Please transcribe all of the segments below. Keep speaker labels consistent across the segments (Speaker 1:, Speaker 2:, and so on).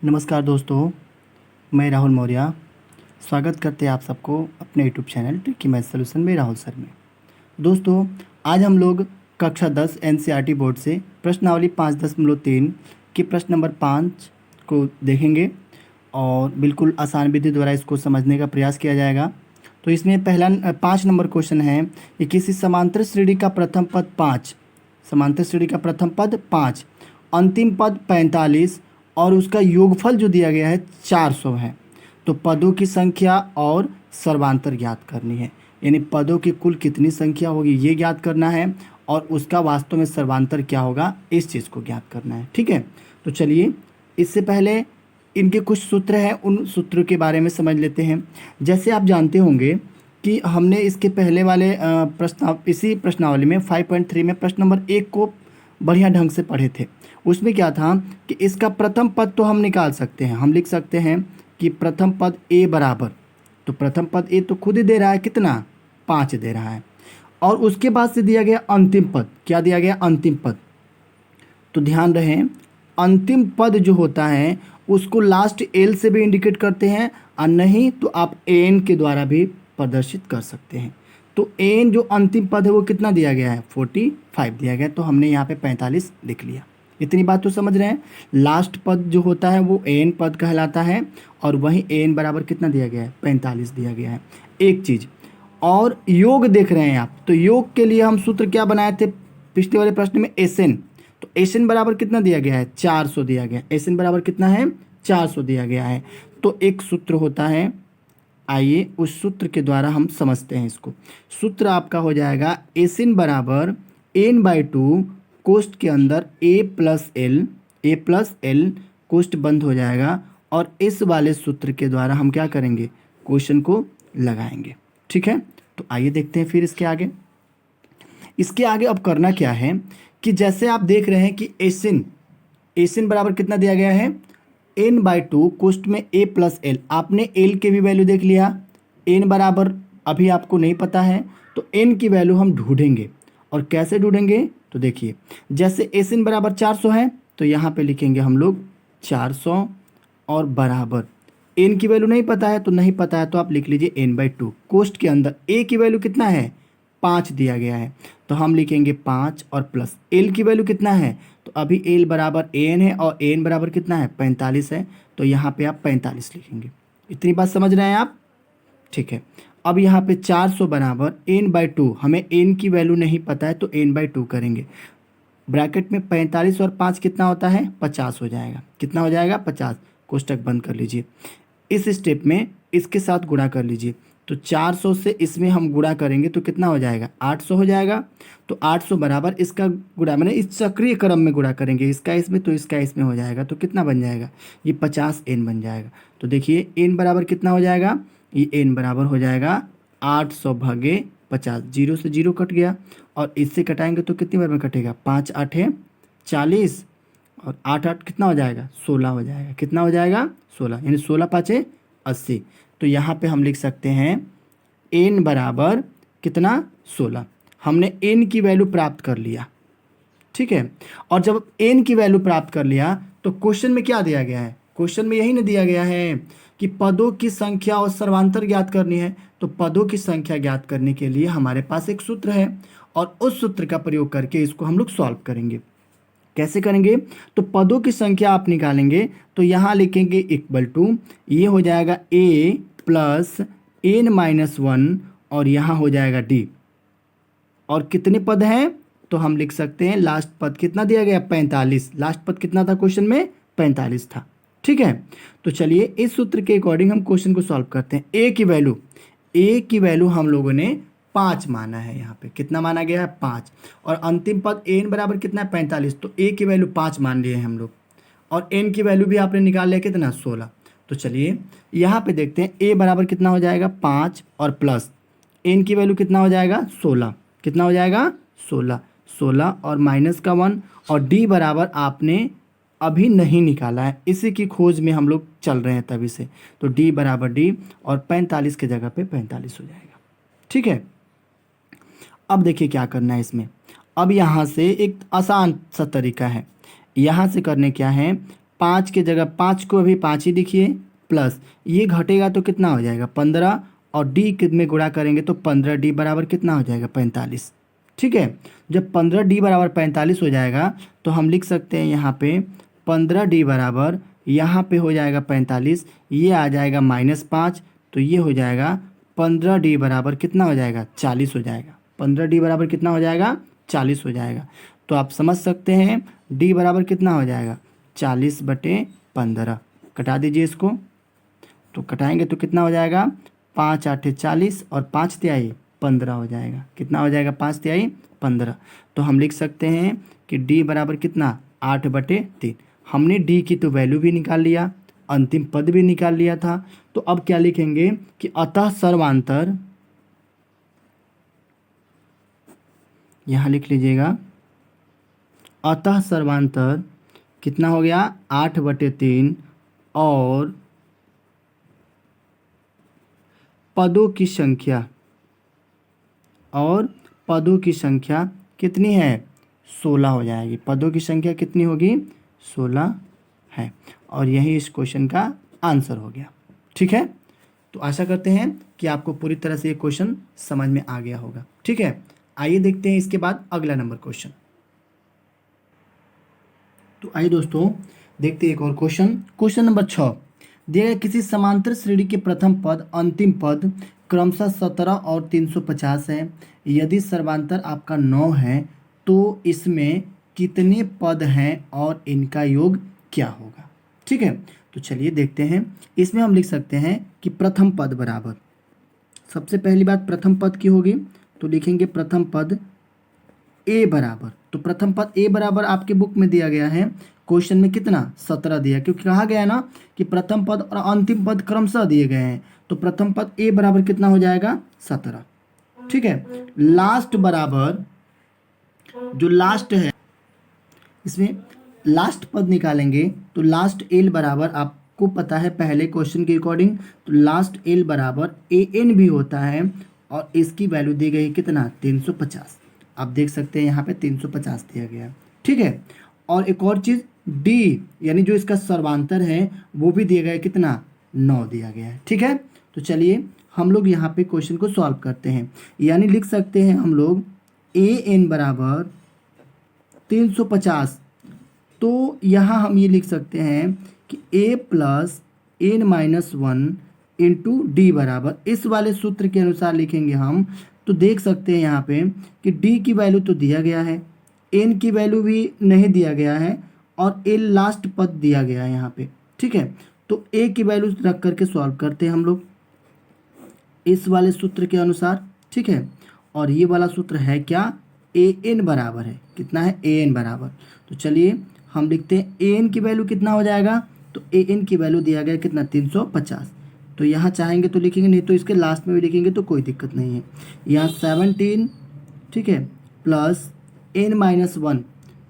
Speaker 1: नमस्कार दोस्तों, मैं राहुल मौर्य स्वागत करते हैं आप सबको अपने YouTube channel tricky math solution में राहुल सर में। दोस्तों, आज हम लोग कक्षा 10 एनसीईआरटी बोर्ड से प्रश्नावली 5.3 की प्रश्न नंबर 5 को देखेंगे और बिल्कुल आसान विधि द्वारा इसको समझने का प्रयास किया जाएगा। तो इसमें पहला 5 नंबर क्वेश्चन है कि किसी समांतर श्रेणी का प्रथम पद 5, समांतर श्रेणी का प्रथम पद 5, अंतिम पद 45 और उसका योगफल जो दिया गया है 400 है। तो पदों की संख्या और सर्वांतर ज्ञात करनी है, यानी पदों की कुल कितनी संख्या होगी ये ज्ञात करना है और उसका वास्तव में सर्वांतर क्या होगा इस चीज़ को ज्ञात करना है। ठीक है, तो चलिए इससे पहले इनके कुछ सूत्र हैं, उन सूत्रों के बारे में समझ लेते हैं। जैसे आप जानते होंगे कि हमने इसके पहले वाले इसी प्रश्नावली में 5.3 में प्रश्न नंबर 1 को बढ़िया ढंग से पढ़े थे। उसमें क्या था कि इसका प्रथम पद तो हम निकाल सकते हैं, हम लिख सकते हैं कि प्रथम पद ए बराबर, तो प्रथम पद ए तो खुद ही दे रहा है, कितना 5 दे रहा है। और उसके बाद से दिया गया अंतिम पद, क्या दिया गया अंतिम पद, तो ध्यान रहे अंतिम पद जो होता है उसको लास्ट एल से भी इंडिकेट करते हैं और नहीं तो आप एन के द्वारा भी प्रदर्शित कर सकते हैं। तो एन जो अंतिम पद है वो कितना दिया गया है 45 दिया गया, तो हमने यहाँ पे 45 लिख लिया। इतनी बात तो समझ रहे हैं। लास्ट पद जो होता है वो एन पद कहलाता है और वहीं एन बराबर कितना दिया गया है 45 दिया गया है। एक चीज़ और योग देख रहे हैं आप, तो योग के लिए हम सूत्र क्या बनाए थे पिछले वाले प्रश्न में, एस एन। तो एस एन बराबर कितना दिया गया है 400 दिया गया है। एस एन बराबर कितना है 400 दिया गया है। तो एक सूत्र होता है, आइए उस सूत्र के द्वारा हम समझते हैं इसको। सूत्र आपका हो जाएगा एस एन बराबर n/2 कोष्ठ के अंदर a प्लस एल कोष्ठ बंद हो जाएगा और इस वाले सूत्र के द्वारा हम क्या करेंगे क्वेश्चन को लगाएंगे। ठीक है, तो आइए देखते हैं फिर इसके आगे अब करना क्या है कि जैसे आप देख रहे हैं कि एसिन बराबर कितना दिया गया है n/2 कोष्ठ में a प्लस एल। आपने l के भी वैल्यू देख लिया, n बराबर अभी आपको नहीं पता है तो n की वैल्यू हम ढूंढेंगे। और कैसे ढूंढेंगे तो देखिए, जैसे एसिन बराबर 400 है तो यहाँ पे लिखेंगे हम लोग 400 और बराबर n की वैल्यू नहीं पता है, तो नहीं पता है तो आप लिख लीजिए n/2 कोष्ठ के अंदर a की वैल्यू कितना है 5 दिया गया है तो हम लिखेंगे 5 और प्लस l की वैल्यू कितना है, तो अभी l बराबर an है और an बराबर कितना है 45 है, तो यहाँ पे आप 45 लिखेंगे। इतनी बात समझ रहे हैं आप। ठीक है, अब यहाँ पे 400 बराबर n/2, हमें n की वैल्यू नहीं पता है तो n/2 करेंगे। ब्रैकेट में 45 और 5 कितना होता है 50 हो जाएगा। कितना हो जाएगा 50, कोष्टक बंद कर लीजिए। इस स्टेप में इसके साथ गुणा कर लीजिए, तो 400 से इसमें हम गुणा करेंगे तो कितना हो जाएगा 800 हो जाएगा। तो 800 बराबर इसका गुणा मैंने इस चक्रीय क्रम में गुणा करेंगे, इसका इसमें तो इसका इसमें हो जाएगा, तो कितना बन जाएगा ये 50n बन जाएगा। तो देखिए n बराबर कितना हो जाएगा, ये n बराबर हो जाएगा 800 भागे 50, 0 से 0 कट गया और इससे कटाएंगे तो कितनी बार में कटेगा 5 8 40 और 8 8 कितना हो जाएगा 16 हो जाएगा। कितना हो जाएगा 16, यानी 16 5 80। तो यहाँ पे हम लिख सकते हैं n बराबर कितना 16। हमने n की वैल्यू प्राप्त कर लिया। ठीक है, और जब n की वैल्यू प्राप्त कर लिया तो क्वेश्चन में क्या दिया गया है, क्वेश्चन में यही ना दिया गया है कि पदों की संख्या और सर्वांतर ज्ञात करनी है। तो पदों की संख्या ज्ञात करने के लिए हमारे पास एक सूत्र है और उस सूत्र का प्रयोग करके इसको हम लोग सॉल्व करेंगे। कैसे करेंगे, तो पदों की संख्या आप निकालेंगे तो यहाँ लिखेंगे इक्वल टू, ये हो जाएगा a प्लस n-1 और यहाँ हो जाएगा d। और कितने पद हैं तो हम लिख सकते हैं लास्ट पद कितना दिया गया 45, लास्ट पद कितना था क्वेश्चन में 45 था। ठीक है, तो चलिए इस सूत्र के अकॉर्डिंग हम क्वेश्चन को सॉल्व करते हैं। a की वैल्यू हम लोगों ने 5 माना है, यहाँ पे कितना माना गया है 5 और अंतिम पद n बराबर कितना है 45, तो a की वैल्यू 5 मान लिए हैं हम लोग और n की वैल्यू भी आपने निकाल लिया कितना 16। तो चलिए यहाँ पे देखते हैं a बराबर कितना हो जाएगा 5 और प्लस n की वैल्यू कितना हो जाएगा 16, कितना हो जाएगा 16 और माइनस का 1 और d बराबर आपने अभी नहीं निकाला है, इसी की खोज में हम लोग चल रहे हैं तभी से। तो d बराबर d और 45 के जगह पे 45 हो जाएगा। ठीक है, अब देखिए क्या करना है इसमें। अब यहाँ से एक आसान सा तरीका है, यहाँ से करने क्या है 5 के जगह 5 को अभी 5 ही लिखिए, प्लस ये घटेगा तो कितना हो जाएगा 15, और डी में गुणा करेंगे तो 15D बराबर कितना हो जाएगा 45। ठीक है, जब 15D बराबर 45 हो जाएगा तो हम लिख सकते हैं यहाँ पे 15D बराबर यहाँ पे हो जाएगा 45, ये आ जाएगा -5, तो ये हो जाएगा 15D बराबर कितना हो जाएगा 40 हो जाएगा। 15D बराबर कितना हो जाएगा 40 हो जाएगा। तो आप समझ सकते हैं D बराबर कितना हो जाएगा 40/15। कटा दीजिए इसको, तो कटाएंगे तो कितना हो जाएगा 5 8 40 और 5 तिहाई 15 हो जाएगा। कितना हो जाएगा 5 तिहाई 15। तो हम लिख सकते हैं कि D बराबर कितना 8/3। हमने D की तो वैल्यू भी निकाल लिया, अंतिम पद भी निकाल लिया था। तो अब क्या लिखेंगे कि अतः सर्वांतर, यहाँ लिख लीजिएगा, अतः सर्वांतर कितना हो गया 8/3 और पदों की संख्या, और पदों की संख्या कितनी है 16 हो जाएगी। पदों की संख्या कितनी होगी 16 है, और यही इस क्वेश्चन का आंसर हो गया। ठीक है, तो आशा करते हैं कि आपको पूरी तरह से ये क्वेश्चन समझ में आ गया होगा। ठीक है, आइए देखते हैं इसके बाद अगला नंबर क्वेश्चन। तो आइए दोस्तों देखते हैं एक और क्वेश्चन। क्वेश्चन नंबर 6 दिया गया किसी समांतर श्रेणी के प्रथम पद अंतिम पद क्रमशः 17 और 350 है। यदि सर्वांतर आपका 9 है तो इसमें कितने पद हैं और इनका योग क्या होगा। ठीक है, तो चलिए देखते हैं। इसमें हम लिख सकते हैं कि प्रथम पद बराबर, सबसे पहली बात प्रथम पद की होगी, तो लिखेंगे प्रथम पद ए बराबर। तो प्रथम पद ए बराबर आपके बुक में दिया गया है, क्वेश्चन में कितना 17 दिया, क्योंकि कहा गया ना कि प्रथम पद और अंतिम पद क्रमशः दिए गए हैं। तो प्रथम पद ए बराबर कितना हो जाएगा 17। ठीक है, लास्ट बराबर, जो लास्ट है इसमें लास्ट पद निकालेंगे तो लास्ट एल बराबर, आपको पता है पहले क्वेश्चन के अकॉर्डिंग, तो लास्ट एल बराबर AN भी होता है, और इसकी वैल्यू दी गई कितना 350। आप देख सकते हैं यहाँ पे 350 दिया गया। ठीक है, और एक और चीज़ D यानी जो इसका सर्वांतर है वो भी दिया गया है, कितना 9 दिया गया है। ठीक है, तो चलिए हम लोग यहाँ पे क्वेश्चन को सॉल्व करते हैं। यानी लिख सकते हैं हम लोग AN बराबर 350, तो यहाँ हम ये लिख सकते हैं कि A plus N-1 into D बराबर, इस वाले सूत्र के अनुसार लिखेंगे हम। तो देख सकते हैं यहाँ पे कि D की वैल्यू तो दिया गया है, N की वैल्यू भी नहीं दिया गया है, और L लास्ट पद दिया गया है यहाँ पे। ठीक है, तो A की वैल्यू रख करके सॉल्व करते हैं हम लोग इस वाले सूत्र के अनुसार। ठीक है, और ये वाला सूत्र है क्या AN बराबर है, कितना है AN बराबर। तो चलिए हम लिखते हैं AN की वैल्यू कितना हो जाएगा, तो AN की वैल्यू दिया गया कितना 350। तो यहाँ चाहेंगे तो लिखेंगे, नहीं तो इसके लास्ट में भी लिखेंगे तो कोई दिक्कत नहीं है। यहाँ 17, ठीक है, प्लस N-1,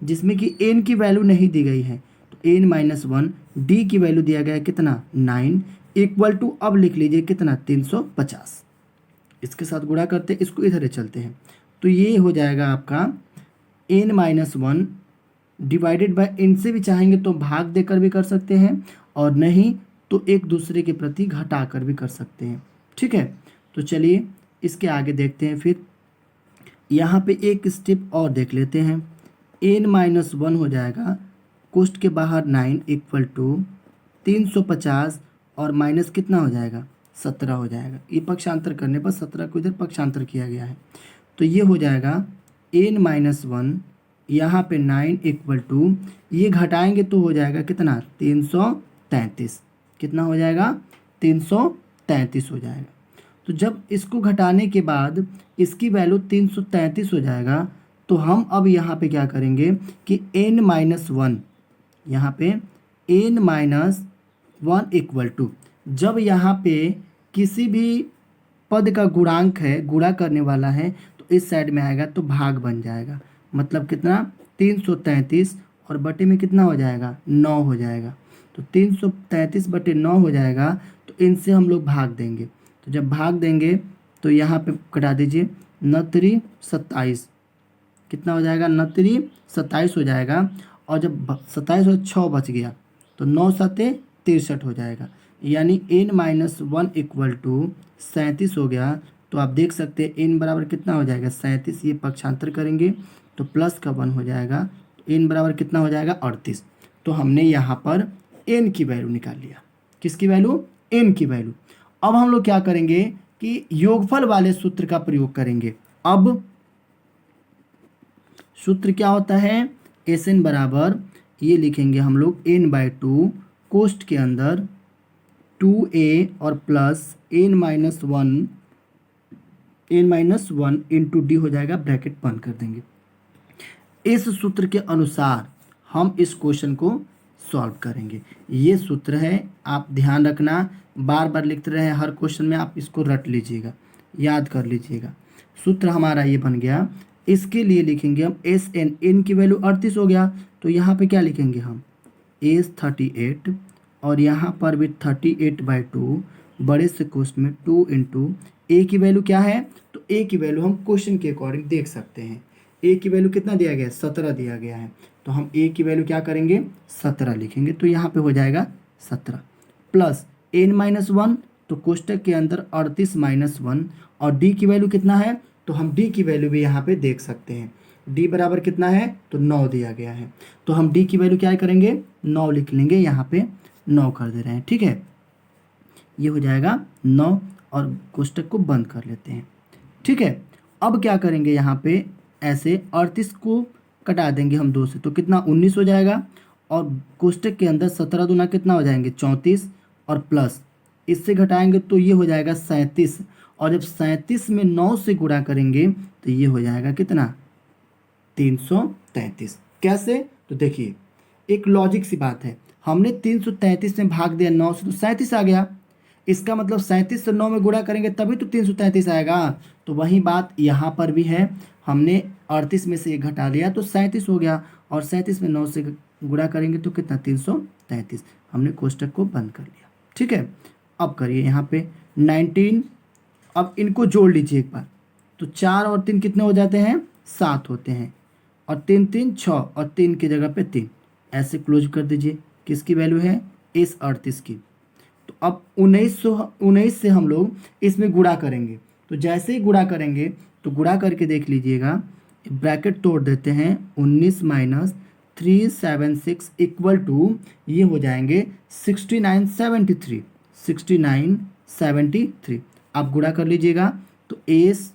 Speaker 1: जिसमें कि N की वैल्यू नहीं दी गई है, तो N-1, D की वैल्यू दिया गया है कितना 9, इक्वल टू, अब लिख लीजिए कितना 350। इसके साथ गुणा करते, इसको इधर चलते हैं, तो ये हो जाएगा आपका N-1 डिवाइडेड बाय, इनसे भी चाहेंगे तो भाग देकर भी कर सकते हैं, और नहीं तो एक दूसरे के प्रति घटा कर भी कर सकते हैं। ठीक है, तो चलिए इसके आगे देखते हैं। फिर यहाँ पे एक स्टेप और देख लेते हैं। N-1 हो जाएगा कोष्ठ के बाहर 9 इक्वल टू 350, और माइनस कितना हो जाएगा 17 हो जाएगा। ये पक्षांतर करने पर 17 को इधर पक्षांतर किया गया है, तो ये हो जाएगा N-1, यहाँ पे 9 इक्वल टू, ये घटाएंगे तो हो जाएगा कितना 333। कितना हो जाएगा 333 हो जाएगा। तो जब इसको घटाने के बाद इसकी वैल्यू 333 हो जाएगा, तो हम अब यहाँ पे क्या करेंगे कि N-1, यहाँ पे N-1 इक्वल टू, जब यहाँ पे किसी भी पद का गुणांक है, गुणा करने वाला है, तो इस साइड में आएगा तो भाग बन जाएगा, मतलब कितना 333, और बटे में कितना हो जाएगा 9 हो जाएगा। तो 333/9 हो जाएगा, तो इनसे हम लोग भाग देंगे। तो जब भाग देंगे तो यहाँ पे कटा दीजिए, 9 27, कितना हो जाएगा 9 27 हो जाएगा, और जब 27 और 6 बच गया तो 9 सते 63 हो जाएगा, यानी n-1 इक्वल टू 37 हो गया। तो आप देख सकते हैं n बराबर कितना हो जाएगा 37, ये पक्षांतर करेंगे तो प्लस का 1 हो जाएगा, n बराबर कितना हो जाएगा 38। तो हमने यहाँ पर n की वैल्यू निकाल लिया। किसकी वैल्यू? n की वैल्यू। अब हम लोग क्या करेंगे कि योगफल वाले सूत्र का प्रयोग करेंगे। अब सूत्र क्या होता है? एस एन बराबर, ये लिखेंगे हम लोग n/2 कोष्ठ के अंदर 2a और प्लस n-1 इंटू डी हो जाएगा, ब्रैकेट बंद कर देंगे। इस सूत्र के अनुसार हम इस क्वेश्चन को सॉल्व करेंगे। ये सूत्र है, आप ध्यान रखना, बार बार लिखते रहे हर क्वेश्चन में, आप इसको रट लीजिएगा, याद कर लीजिएगा। सूत्र हमारा ये बन गया। इसके लिए लिखेंगे हम एस एन, एन की वैल्यू 38 हो गया, तो यहाँ पे क्या लिखेंगे हम? एस 38 और यहाँ पर भी 38/2 बड़े से कोष्ठ में 2 इंटू ए की वैल्यू क्या है? तो ए की वैल्यू हम क्वेश्चन के अकॉर्डिंग देख सकते हैं। ए की वैल्यू कितना दिया गया है? 17 दिया गया है, तो हम ए की वैल्यू क्या करेंगे? 17 लिखेंगे, तो यहाँ पे हो जाएगा 17 प्लस n-1, तो कोष्टक के अंदर 38-1, और डी की वैल्यू कितना है? तो हम डी की वैल्यू भी यहाँ पे देख सकते हैं। डी बराबर कितना है? तो 9 दिया गया है, तो हम डी की वैल्यू क्या करेंगे? 9 लिख लेंगे, यहाँ पे 9 कर दे रहे हैं, ठीक है। ये हो जाएगा 9 और कोष्टक को बंद कर लेते हैं, ठीक है। अब क्या करेंगे यहाँ पे? ऐसे 38 को कटा देंगे हम 2 से, तो कितना? 19 हो जाएगा, और कोष्टक के अंदर 17 दूना कितना हो जाएंगे? 34, और प्लस इससे घटाएंगे तो ये हो जाएगा 37, और जब 37 में 9 से गुणा करेंगे तो ये हो जाएगा कितना? 333। कैसे? तो देखिए, एक लॉजिक सी बात है, हमने 333 में भाग दिया 9 से, तो 37 आ गया। इसका मतलब 37 से 9 में गुणा करेंगे तभी तो 333 आएगा। तो वही बात यहाँ पर भी है, हमने 38 में से ये घटा लिया तो 37 हो गया, और 37 में 9 से गुणा करेंगे तो कितना? 333। हमने कोष्टक को बंद कर लिया, ठीक है। अब करिए यहाँ पे 19, अब इनको जोड़ लीजिए एक बार, तो 4 और 3 कितने हो जाते हैं? 7 होते हैं, और 3 3 6, और 3 की जगह पे 3, ऐसे क्लोज कर दीजिए। किसकी वैल्यू है? इस 38 की। तो अब 19 से हम लोग इसमें गुणा करेंगे, तो जैसे ही गुणा करेंगे तो गुणा करके देख लीजिएगा, ब्रैकेट तोड़ देते हैं, 19 माइनस 376 इक्वल टू ये हो जाएंगे 6973, 6973। आप गुणा कर लीजिएगा, तो एस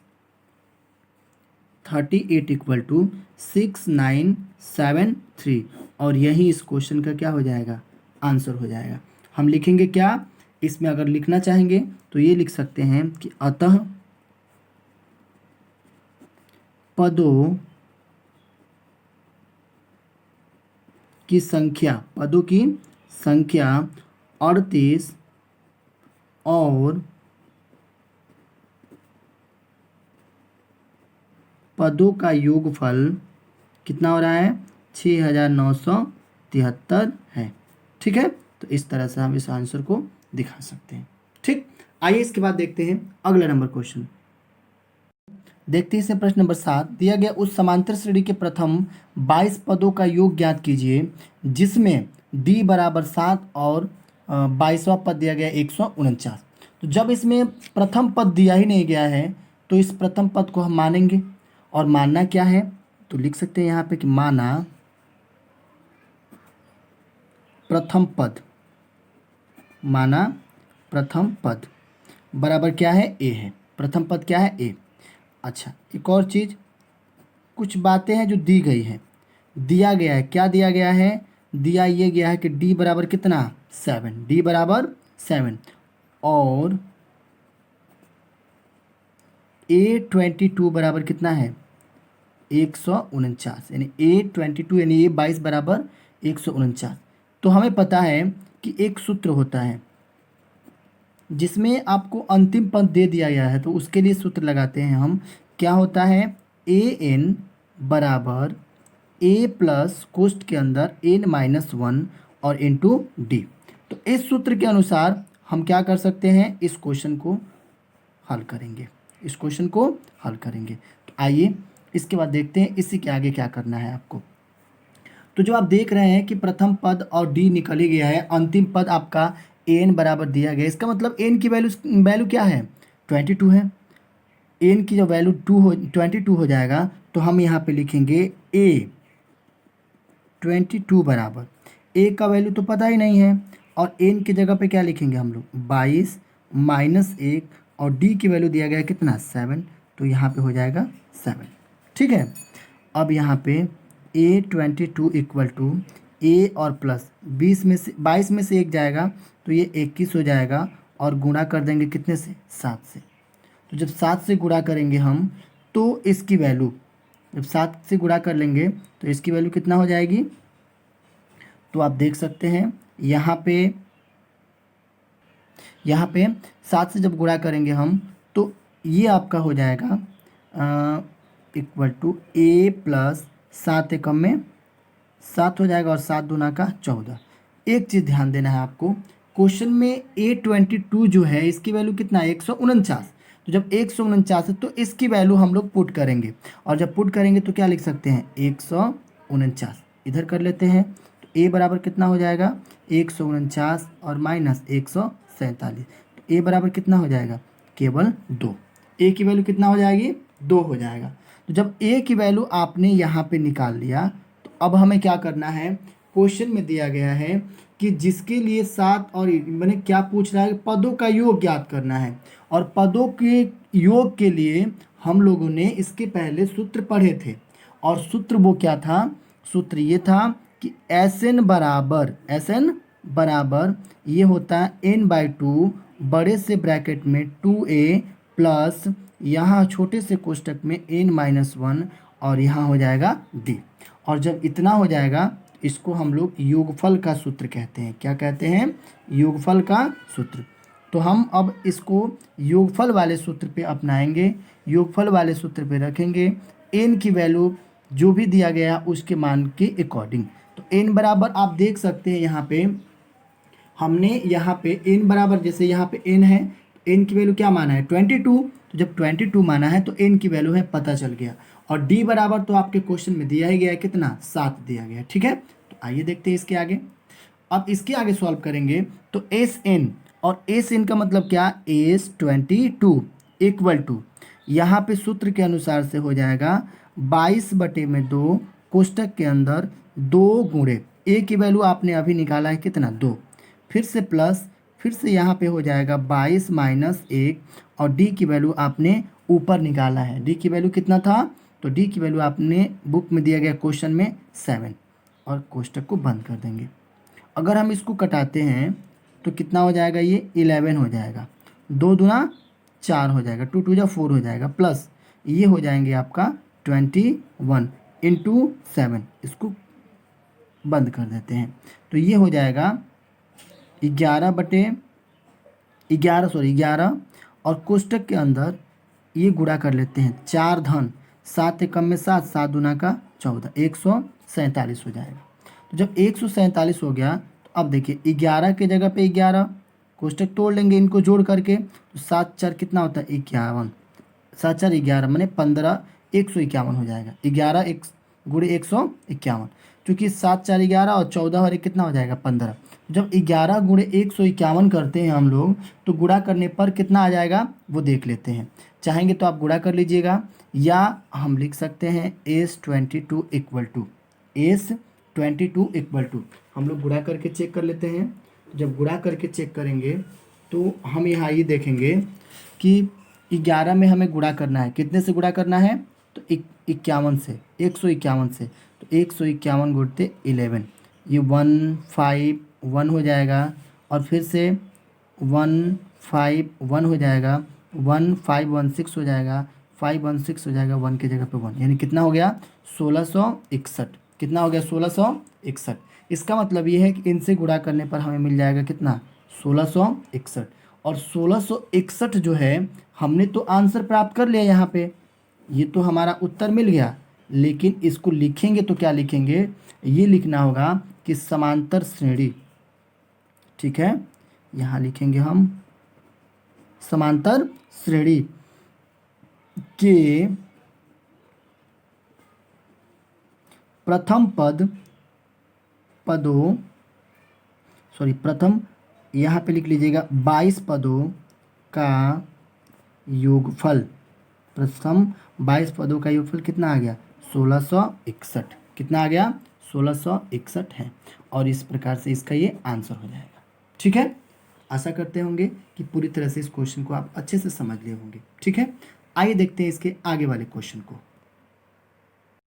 Speaker 1: 38 इक्वल टू 6973, और यही इस क्वेश्चन का क्या हो जाएगा? आंसर हो जाएगा। हम लिखेंगे क्या इसमें? अगर लिखना चाहेंगे तो ये लिख सकते हैं कि अतः पदों की संख्या, पदों की संख्या 38 और पदों का योगफल कितना हो रहा है? 6973 है, ठीक है। तो इस तरह से हम इस आंसर को दिखा सकते हैं, ठीक। आइए इसके बाद देखते हैं अगला नंबर क्वेश्चन। देखते हैं इसमें प्रश्न नंबर 7 दिया गया, उस समांतर श्रेणी के प्रथम 22 पदों का योग ज्ञात कीजिए जिसमें d बराबर 7 और 22वां पद दिया गया 149। तो जब इसमें प्रथम पद दिया ही नहीं गया है तो इस प्रथम पद को हम मानेंगे, और मानना क्या है? तो लिख सकते हैं यहाँ पे कि माना प्रथम पद, माना प्रथम पद बराबर क्या है? ए है। प्रथम पद क्या है? ए। अच्छा, एक और चीज़, कुछ बातें हैं जो दी गई हैं, दिया गया है, क्या दिया गया है? दिया ये गया है कि d बराबर कितना? 7, d बराबर 7, और A22 बराबर कितना है? 149, यानी A22 यानी A22 बराबर 149। तो हमें पता है कि एक सूत्र होता है जिसमें आपको अंतिम पद दे दिया गया है, तो उसके लिए सूत्र लगाते हैं हम। क्या होता है? an बराबर a प्लस कोष्ठ के अंदर n-1 और इंटू डी। तो इस सूत्र के अनुसार हम क्या कर सकते हैं? इस क्वेश्चन को हल करेंगे, इस क्वेश्चन को हल करेंगे। तो आइए इसके बाद देखते हैं इसी के आगे क्या करना है आपको। तो जो आप देख रहे हैं कि प्रथम पद और डी निकल ही गया है, अंतिम पद आपका एन बराबर दिया गया है। इसका मतलब एन की वैल्यू क्या है, 22 है। एन की जो वैल्यू 22 हो जाएगा तो हम यहाँ पे लिखेंगे ए 22 बराबर, ए का वैल्यू तो पता ही नहीं है, और एन की जगह पे क्या लिखेंगे हम लोग 22 माइनस 1, और डी की वैल्यू दिया गया है कितना 7, तो यहाँ पे हो जाएगा 7। ठीक है, अब यहाँ पे A22 इक्वल टू ए और प्लस 22 में से 1 जाएगा तो ये 21 हो जाएगा, और गुणा कर देंगे कितने से 7 से। तो जब 7 से गुणा करेंगे हम तो इसकी वैल्यू, जब 7 से गुणा कर लेंगे तो इसकी वैल्यू कितना हो जाएगी, तो आप देख सकते हैं यहाँ पे 7 से जब गुणा करेंगे हम तो ये आपका हो जाएगा इक्वल टू ए प्लस 7 एकम में 7 हो जाएगा, और 7 दूना का 14। एक चीज़ ध्यान देना है आपको, क्वेश्चन में A22 जो है इसकी वैल्यू कितना है 149। तो जब 149 है तो इसकी वैल्यू हम लोग पुट करेंगे, और जब पुट करेंगे तो क्या लिख सकते हैं 149, इधर कर लेते हैं। तो ए बराबर कितना हो जाएगा 149 और माइनस 147, तो ए बराबर कितना हो जाएगा केवल 2। ए की वैल्यू कितना हो जाएगी 2 हो जाएगा। तो जब ए की वैल्यू आपने यहाँ पे निकाल लिया तो अब हमें क्या करना है, क्वेश्चन में दिया गया है कि जिसके लिए 7 और मैंने क्या पूछ रहा है, पदों का योग ज्ञात करना है, और पदों के योग के लिए हम लोगों ने इसके पहले सूत्र पढ़े थे, और सूत्र वो क्या था, सूत्र ये था कि एस एन बराबर ये होता है n/2 बड़े से ब्रैकेट में 2a प्लस यहाँ छोटे से कोष्टक में n-1, और यहाँ हो जाएगा d। और जब इतना हो जाएगा इसको हम लोग योगफल का सूत्र कहते हैं। क्या कहते हैं, योगफल का सूत्र। तो हम अब इसको योगफल वाले सूत्र पे अपनाएंगे, योगफल वाले सूत्र पे रखेंगे n की वैल्यू जो भी दिया गया उसके मान के अकॉर्डिंग। तो n बराबर आप देख सकते हैं यहाँ पे हमने यहाँ पे n बराबर, जैसे यहाँ पे n है, n की वैल्यू क्या माना है 22, तो जब 22 माना है तो n की वैल्यू है पता चल गया। और d बराबर तो आपके क्वेश्चन में दिया ही गया है कितना 7 दिया गया है। ठीक है, तो आइए देखते हैं इसके आगे। अब इसके आगे सॉल्व करेंगे तो एस एन, और एस एन का मतलब क्या S22 इक्वल टू, यहाँ पे सूत्र के अनुसार से हो जाएगा 22/2 कोष्टक के अंदर 2 गुणे ए की वैल्यू आपने अभी निकाला है कितना 2, फिर से प्लस, फिर से यहाँ पे हो जाएगा 22 माइनस 1, और डी की वैल्यू आपने ऊपर निकाला है। डी की वैल्यू कितना था, तो डी की वैल्यू आपने बुक में दिया गया क्वेश्चन में 7, और कोष्टक को बंद कर देंगे। अगर हम इसको कटाते हैं तो कितना हो जाएगा, ये 11 हो जाएगा, 2 दूना 4 हो जाएगा, 2 2 जा 4 हो जाएगा, प्लस ये हो जाएंगे आपका 21 इंटू 7, इसको बंद कर देते हैं। तो ये हो जाएगा 11 और कोष्टक के अंदर ये गुणा कर लेते हैं 4 धन 7 एकम में 7, 7 दूना का 14, 147 हो जाएगा। तो जब 147 हो गया तो अब देखिए 11 के जगह पे 11, कोष्टक तोड़ लेंगे इनको जोड़ करके, तो 7 4 कितना होता है 51, 7 4 11 मैंने 15, 151 हो जाएगा। 11 1 गुणे 151, चूँकि 7 4 11 और 14 और 1 कितना हो जाएगा 15। जब 11 गुणे 151 करते हैं हम लोग तो गुणा करने पर कितना आ जाएगा वो देख लेते हैं। चाहेंगे तो आप गुणा कर लीजिएगा, या हम लिख सकते हैं S22 इक्वल टू हम लोग गुणा करके चेक कर लेते हैं। जब गुणा करके चेक करेंगे तो हम यहाँ ये देखेंगे कि 11 में हमें गुणा करना है, कितने से गुणा करना है, तो 51 से, 151 से, तो 151 गुणते 11, ये 151 हो जाएगा, और फिर से 151 हो जाएगा, 1516 हो जाएगा, 516 हो जाएगा, 1 की जगह पे 1, यानी कितना हो गया 1661। कितना हो गया 1661। इसका मतलब ये है कि इनसे गुणा करने पर हमें मिल जाएगा कितना 1661। और 1661 जो है हमने तो आंसर प्राप्त कर लिया यहाँ पे, ये तो हमारा उत्तर मिल गया, लेकिन इसको लिखेंगे तो क्या लिखेंगे, ये लिखना होगा कि समांतर श्रेणी। ठीक है, यहाँ लिखेंगे हम समांतर श्रेणी के प्रथम पद पदों, सॉरी प्रथम यहाँ पे लिख लीजिएगा 22 पदों का योगफल। प्रथम 22 पदों का योगफल कितना आ गया? 1661। कितना आ गया? 1661 है। और इस प्रकार से इसका ये आंसर हो जाएगा। ठीक है, आशा करते होंगे कि पूरी तरह से इस क्वेश्चन को आप अच्छे से समझ लिए होंगे। ठीक है, आइए देखते हैं इसके आगे वाले क्वेश्चन को।